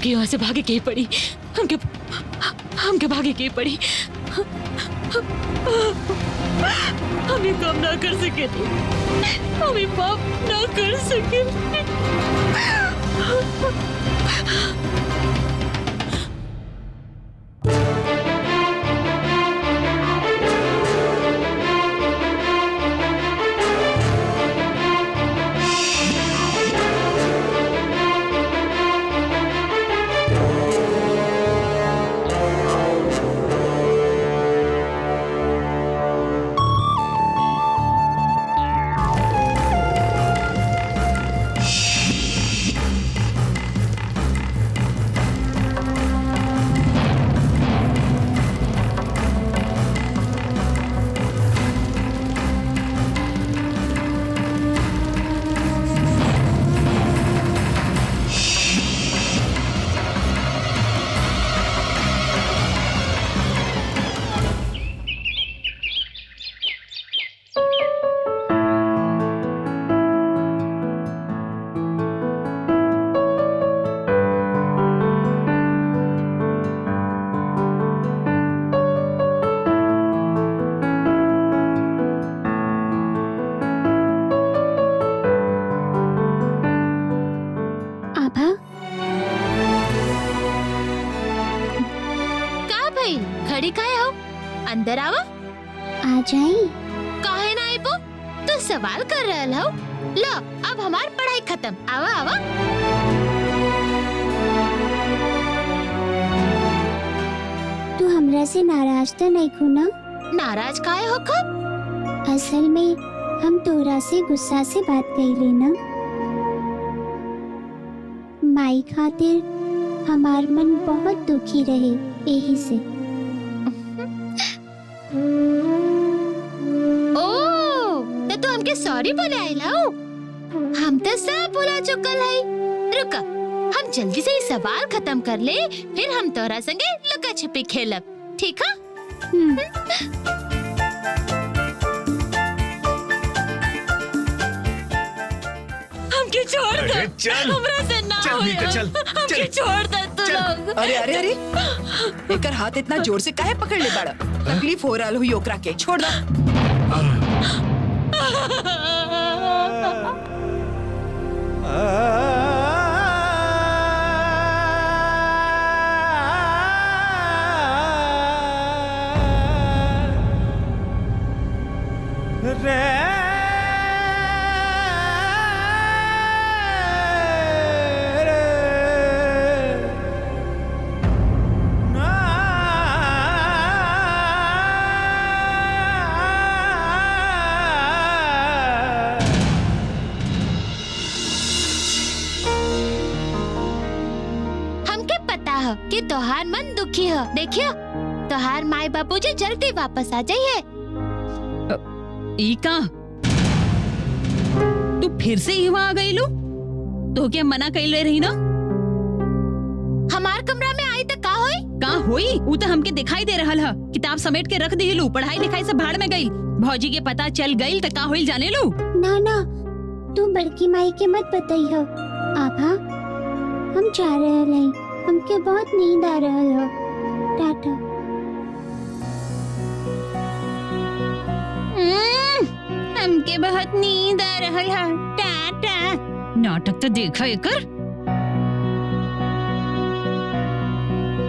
हमके यहाँ से भागे के ही पड़ी, हमके भागे के ही पड़ी। हम ये काम ना कर सके, हम ये पाप ना कर सके। खड़ी काहे हो? अंदर आवा। आ जाई। काहे ना आइबो? तू सवाल कर रहल हो। लो अब हमार पढ़ाई खत्म। आवा आवा। तू हमरा से नाराज तो नहीं खो ना? नाराज काहे हो खब? असल में हम तोरा से गुस्सा से बात कइले ना। माई खातिर हमार मन बहुत दुखी रहे, यही से। तो तू हमके सॉरी बोले आइला हो? हम तो सब भुला चुकल है। रुका, हम जल्दी से ये सवाल खत्म कर ले, फिर हम तोरा संगे लुका छिपी खेलब, ठीक है? हमके छोड़ दे। चल हमरा से ना चल होया। मीका, चल हमके छोड़ दे तू लोग। अरे अरे अरे, एकर हाथ इतना जोर से काहे पकड़ ले बाड़ा? तकलीफ हो रहल हुई ओकरा के, छोड़ दा। कि तोहार मन दुखी हो। देखियो, तोहार माई बाबूजी जल्दी वापस आ जाइए। ईका, तू फिर से यहाँ आ गई लो? तो क्या मना कइले रही ना? हमार कमरा में आई तो का होई? का होई? वो तो हमके दिखाई दे रहल है। किताब समेट के रख दिलू, पढ़ाई लिखाई से भाड़ में गई। भौजी के पता चल गई तो का होइल जाने लो? ना ना, तू बड़की माई के मत बताइयो। आभा, हम जा रहल हई। हमके बहुत नींद आ रहल हो। टाटा। हमके बहुत नींद आ रहल है। टाटा। नाटक तो देखा एकर।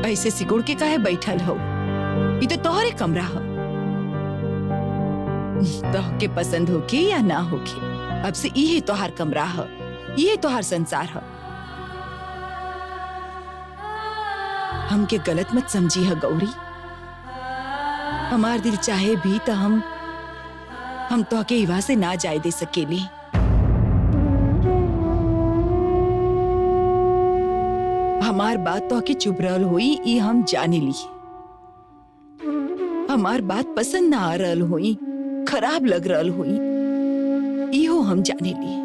ऐसे सिकुड़ के काहे बैठल हो? ये तो तोहरे कमरा हो। तोहके पसंद होके या ना होके, अब से यही तोहार कमरा हो, यही तोहार संसार हो। हमके गलत मत समझी है गौरी। हमार दिल चाहे भी तो हम तोहके इवा से ना जाए दे सकेली। हमार बात तोहके चुप रहल हुई, ये हम जाने ली। हमार बात पसंद ना आ रहल हुई, खराब लग रहल हुई, इहो हम जाने ली।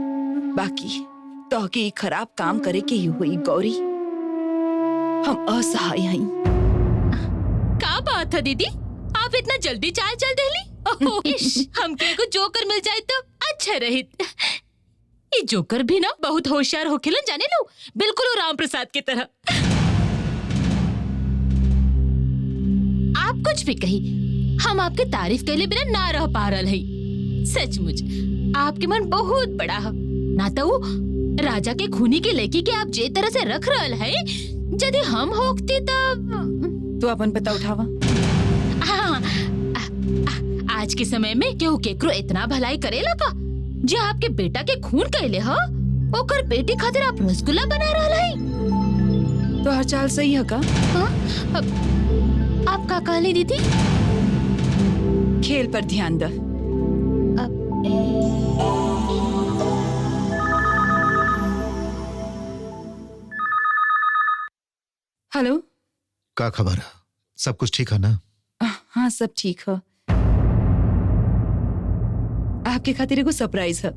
बाकी तोहके ये खराब काम करे के ही हुई गौरी। हम असहाय हैं। क्या बात है दीदी, आप इतना जल्दी चाल चल देली? हमके को जोकर मिल जाए तो अच्छा रहित। ये जोकर भी ना बहुत होशियार होखेलन, जाने लो, बिल्कुल राम प्रसाद की तरह। आप कुछ भी कही, हम आपके तारीफ के लिए बिना ना रह पा रहे हैं। सचमुच आपके मन बहुत बड़ा है। ना तो वो राजा के खूनी के लेकी के आप जे तरह से रख रहल है, यदि हम होती तब। तो अपन पता उठावा। हाँ, आज के समय में केहू केकरो इतना भलाई करेला का जे आपके बेटा के खून कैले ह, ओकर बेटी खातिर आप रसगुल्ला बना रहल है। तो हर चाल सही है का? हाँ? आप का कहली दीदी? खेल पर ध्यान द। हेलो, का खबर है? सब कुछ ठीक है ना? हाँ सब ठीक है। आपके खातिर एगो सरप्राइज है।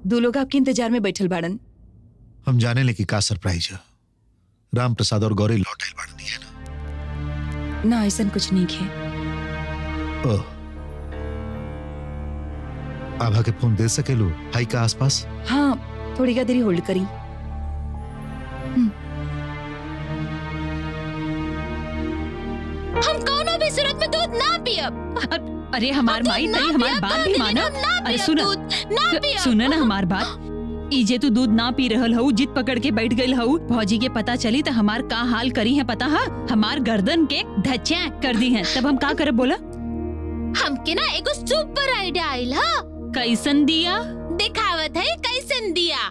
दो लोग आपके इंतजार में बैठल बाड़न। हम जाने ले कि का सरप्राइज है। राम प्रसाद और गौरी लौट आइल बाड़न, है ना? ना ऐसा कुछ नहीं है। ओह, आभा के फोन दे सकेलू? हाई का आसपास? हाँ थोड़ी का देरी होल्ड करी। हम कोनो भी सूरत में दूध ना पियब। अरे हमार माई तई हमार बात भी माना। अरे सुना ना हमार बात। इजे तू दूध ना पी रहल हऊ, जिद पकड़ के बैठ गई हऊ। भौजी के पता चली तो हमार का हाल करी है पता है? हमार गर्दन के धच्चा कर दी है। तब हम का करे बोला? हमके ना एगो सुपर आइडिया आइल हा। कैसन दिया? दिखावत है कैसन दिया।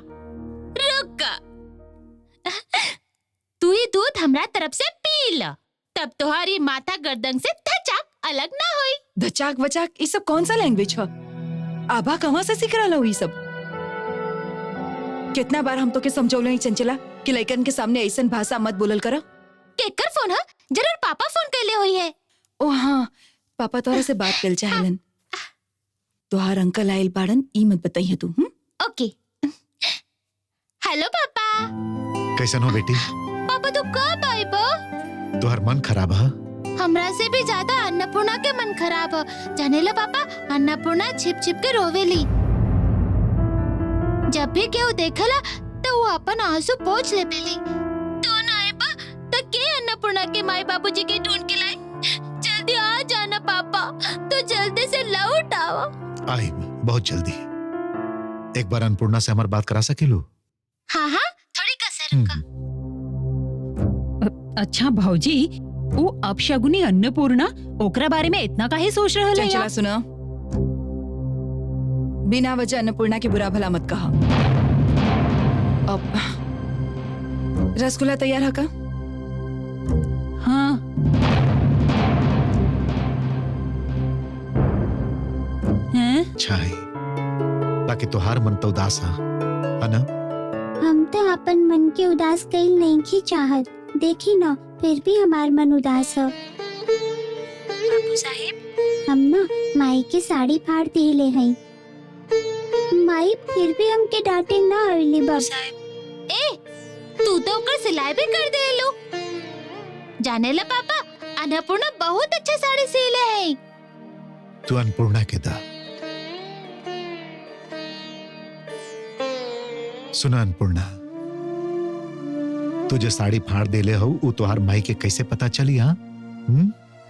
रुक, तू ये दूध हमरा तरफ से पी ल, तब तुम्हारी माथा गर्दन से धचाक अलग ना होई। धचाक वचाक ये सब कौन सा लैंग्वेज है? आभा कहाँ से सीख रहा हो ये सब? कितना बार हम तो के समझौले चंचला कि लइकन के सामने ऐसन भाषा मत बोलल करा। केकर फोन है? जरूर पापा फोन कैले हुई है। ओ हाँ, पापा तोरा से बात कर चाहलन। तोहार अंकल आइल बाड़न, ई मत बताइए तू। ओके। हेलो पापा। कैसन हो बेटी? पापा तू कब आइबो? तोहर मन खराब है? हमरा से भी ज्यादा अन्नपूर्णा के मन खराब है। जाने लो पापा, अन्नपूर्णा छिप छिप के रोवेली। जब भी केहू देखला तो वो अपन आंसू पोंछ लेतेली। तो ना आइबा तो के अन्नपूर्णा के माई बाबूजी के ढूंढ के लाई। जल्दी आ जाना पापा, तो जल्दी से लौट आओ। आई बहुत जल्दी। एक बार अन्नपूर्णा से हमार बात करा सकेलू? हाँ हाँ, थोड़ी कसर रुका। अच्छा भौजी, वो अपशगुनी अन्नपूर्णा ओकरा बारे में इतना काहे सोच रहल है? चंचला सुना, बिना वजह अन्नपूर्णा के बुरा भला मत कहा। अब रसगुल्ला तैयार है का? हाँ। हैं? अच्छा है, बाकी तोहार मन तो उदास है ना? हम तो अपन मन के उदास कईल नहीं की चाहत, देखी ना फिर भी हमार मन उदास है। बाबू साहिब, हम ना माई के साड़ी फाड़ दिले हैं। माई फिर भी हमके डांटे ना अइली बाबू। ए, तू तो ओकर सिलाई भी कर दे लो। जाने ला पापा, अन्नपूर्णा बहुत अच्छा साड़ी सिले है। तू अन्नपूर्णा के दा। सुना अन्नपूर्णा, तुझे साड़ी फाड़ देले हो, वो तोहार माई के कैसे पता चली? हाँ,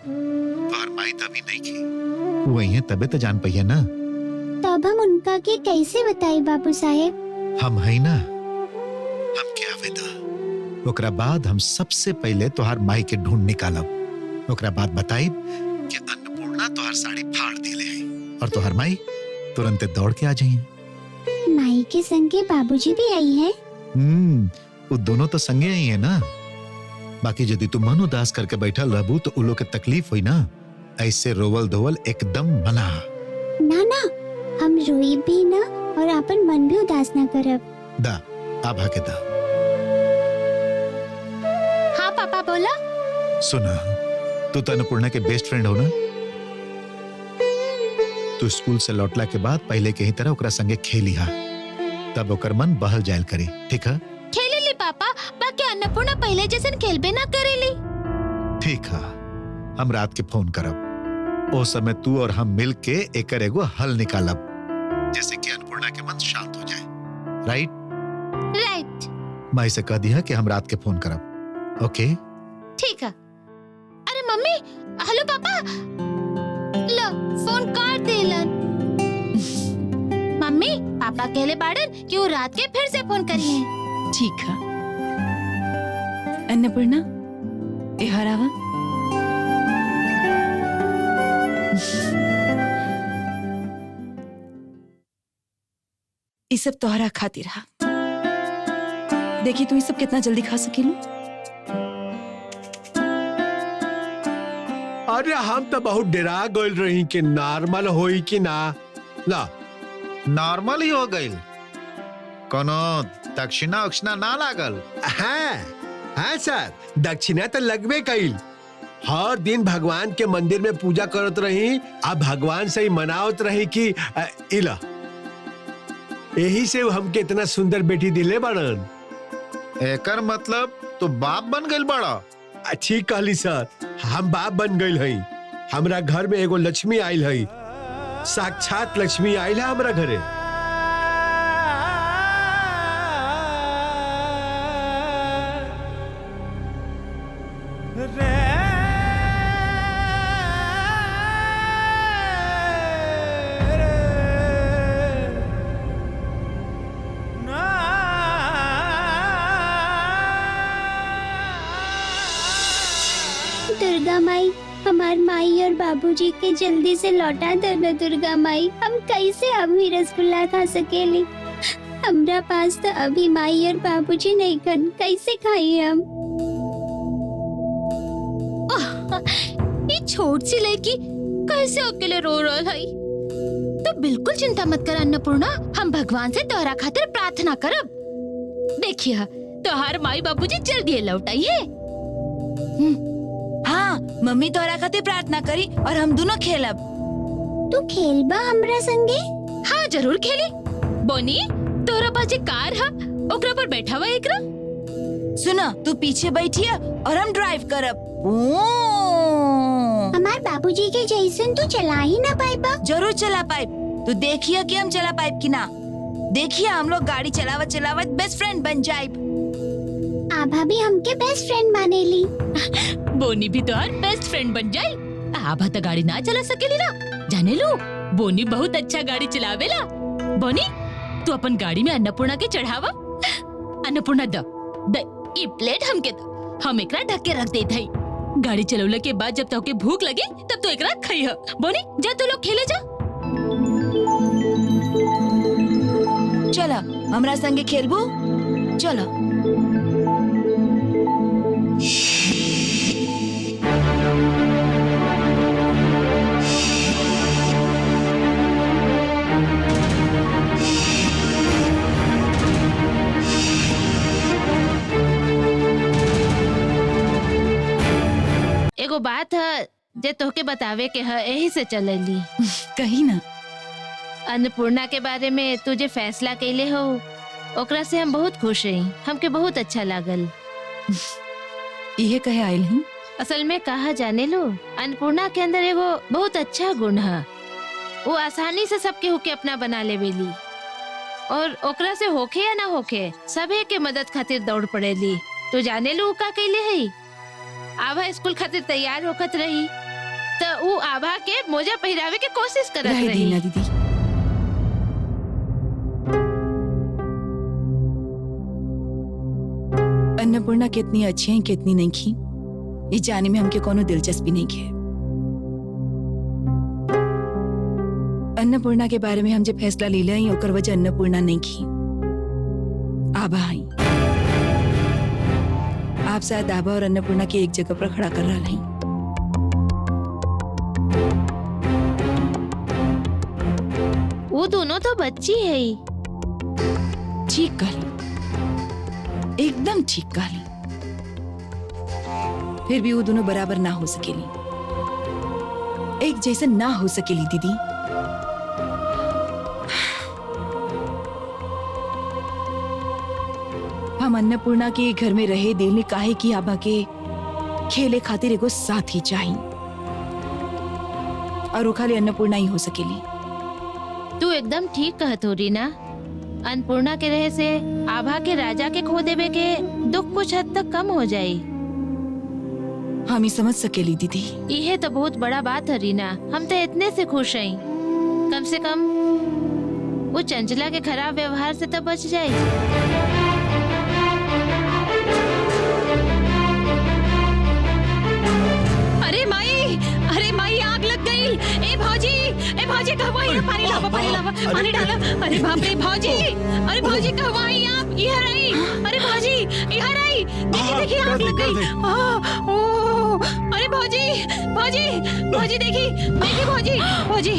तोहार माई तभी नहीं की, वो वही है तबे तो जान पाइए ना। तब हम उनका के कैसे बताई बाबू साहेब? हम है ना, हम क्या वेदा। ओकरा बाद हम सबसे पहले तोहार माई के ढूंढ निकालब। ओकरा बाद बताइब कि अन्नपूर्णा तोहार साड़ी फाड़ देले है, और तोहार माई तुरंत दौड़ के आ जाइए। माई के संगे बाबूजी भी आई है। वो दोनों तो संगे ही है ना। बाकी यदि तू मन उदास करके बैठा रहबू तो उन लोग के तकलीफ हुई ना। ऐसे रोवल धोवल एकदम मना। ना ना, हम रोई भी ना और अपन मन भी उदास ना करब। दा, आभा के दा। हाँ पापा बोला। सुना, तू तो अन्नपूर्णा के बेस्ट फ्रेंड हो ना। तू स्कूल से लौटला के बाद पहले के ही तरह ओकरा संगे खेली हा, तब ओकर मन बहल जायल करी, ठीक है? खेलेली पापा, बाकी अन्नपूर्णा पहले जैसन खेलबे ना करेली। ठीक है, हम रात के फोन करब। ओ समय तू और हम मिल के एकर एगो हल निकालब, जैसे कि अन्नपूर्णा के मन शांत हो जाए। राइट? राइट। माई से कह दिया कि हम रात के फोन करब। ओके? ठीक है। अरे मम्मी, हेलो पापा, लो फोन काट देलन। मम्मी, पापा कहले बाड़न कि वो रात के फिर से फोन करी है। ठीक है अन्नपूर्णा, ए हरावा ये सब तोहरा खातिर हा। देखी तू ये सब कितना जल्दी खा सकेलू। अरे हम तो बहुत डरा गइल रही कि नॉर्मल होई कि ना। ला नॉर्मल ही हो गइल, कोनो दक्षिणा उक्षिणा ना लागल। हाँ सर, दक्षिणा तो लगबे कइल। हर दिन भगवान के मंदिर में पूजा करत रही, अब भगवान से ही मनावत रही कि इला यही से हमके इतना सुंदर बेटी दिले बड़न। एकर मतलब तो बाप बन गइल बड़ा। ठीक कहली सर, हम बाप बन गइल हई। हमरा घर में एगो लक्ष्मी आइल हई, साक्षात लक्ष्मी आइल है हमरा घरे। दुर्गा माई, हमार माई और बाबूजी के जल्दी से लौटा दो न दुर्गा माई। हम कैसे अभी रसगुल्ला खा सकेली? हमरा पास तो अभी माई और बाबूजी नहीं खन, कैसे खाई हम? ये छोट सी लड़की कैसे अकेले रो रहा है? तो बिल्कुल चिंता मत कर अन्नपूर्णा, हम भगवान से तोहरा खातिर प्रार्थना करब। देखिए तोहार माई बाबूजी जल्दी लौट आई है। हाँ, मम्मी तोहरा खातिर प्रार्थना करी और हम दोनों खेलब। तू खेलबा हमरा संगे? हाँ जरूर खेली। बोनी, तोहरा पास एक कार है, ओकरा पर बैठा हुआ एकरा। सुना, तू पीछे बैठिया और हम ड्राइव करब। हमार बाबूजी के जैसन तू चला ही ना पाइबा। जरूर चला पाइप। तू देखिए कि हम चला पाइप की ना। देखिए हम लोग गाड़ी चलावत चलावत बेस्ट फ्रेंड बन जाइब। आभा भी हमके बेस्ट फ्रेंड मानेली। बोनी भी तो बेस्ट फ्रेंड बन जाई। आभा तो गाड़ी ना चला सकेली ना, जाने लो बोनी बहुत अच्छा गाड़ी चलावेला। बोनी, तू अपन गाड़ी में अन्नपूर्णा के चढ़ावा। अन्नपूर्णा द ई प्लेट हमके द, हम एकरा ढक के रख देत हई। गाड़ी चलौले के बाद जब तोके भूख लगे तब तो एकरा खइह। बोनी, जा तू लोग खेले जा। चला हमरा संगे खेलबू। चला। एगो बात है जे तोहके बतावे के है, यही से चलेली। कहीं ना। अन्नपूर्णा के बारे में तू जे फैसला कैले हो, ओकरा से हम बहुत खुश हई। हमके बहुत अच्छा लागल। ये कहे आइल ही। असल में कहा जाने लो, अन्नपूर्णा के अंदर एगो बहुत अच्छा गुण है। वो आसानी से सबके होके अपना बना लेवेली और ओकरा से होखे या ना होखे सबे के मदद खातिर दौड़ पड़ेली। तो जाने लो का कैले हई, आभा स्कूल खातिर तैयार होखत रही तो वो आभा के मोजा पहरावे के कोशिश करत रही। दीना दीदी, अन्नपूर्णा कितनी अच्छी है कितनी नहीं की, ये जाने में हमके कोनो दिलचस्पी नहीं है। अन्नपूर्णा के बारे में हम जब फैसला ले लें ओकर वजह अन्नपूर्णा नहीं की, आभा आई। आप शायद आभा और अन्नपूर्णा की एक जगह पर खड़ा कर रहा नहीं। वो दोनों तो बच्ची है। ठीक कहली, एकदम ठीक कहली। फिर भी वो दोनों बराबर ना हो सकेली, एक जैसे ना हो सकेली दीदी। हम अन्नपूर्णा के घर में रहे दिल काहे की आभा के खेले खातिर एगो साथी चाहिए और वो खाली अन्नपूर्णा ही हो सकेली। तू एकदम ठीक कहत हो रीना। अन्नपूर्णा के रहे से आभा के राजा के खो देवे के दुख कुछ हद तक कम हो जाई। हम ही समझ सकेली दीदी। यह तो बहुत बड़ा बात है रीना, हम तो इतने से खुश हैं। कम से कम वो चंचला के खराब व्यवहार से तो बच जाए। अरे माई आग लग गई। ए भौजी कहवा यहाँ पानी लावा पानी डाला। अरे बाप रे भौजी, अरे भौजी कहवा आई आप? इधर आई। अरे भौजी इधर आई। देखिए आग लग गई। ओ अरे भौजी देखी भौजी।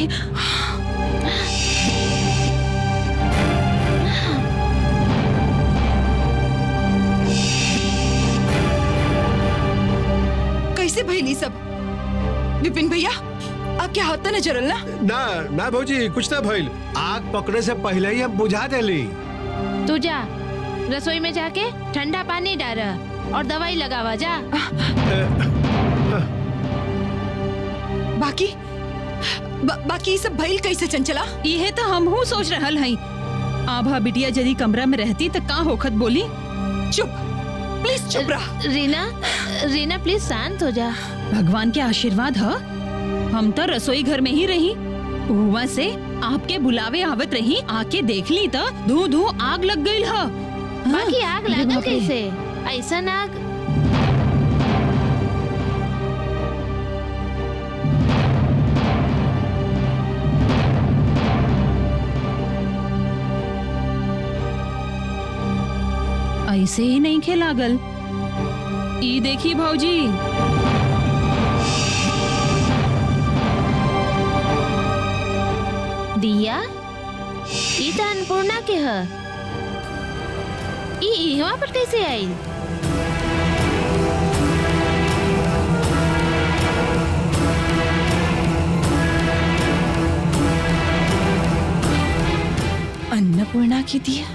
कैसे भइली सब? विपिन भैया आप क्या होता न जरल ना? ना भौजी कुछ ना भइल। आग पकड़े से पहले ही हम बुझा देली। तू जा रसोई में जाके ठंडा पानी डाल और दवाई लगावा जा। बाकी सब भइल कैसे चंचला? यह तो हमहू सोच रहल हई। आभा बिटिया यदि कमरा में रहती तो का होखत बोली। चुप प्लीज चुप रहा। रीना प्लीज शांत हो जा। भगवान के आशीर्वाद है, हम तो रसोई घर में ही रही। हुआ से आपके बुलावे आवत रही, आके देख ली तो धू धू आग लग गई है। बाकी आग लागल कैसे? ऐसा आग ऐसे ही नहीं खे लागल। ई देखी भौजी, दिया ई तो अन्नपूर्णा के है। ई यहाँ पर कैसे आई? अन्नपूर्णा की दिया?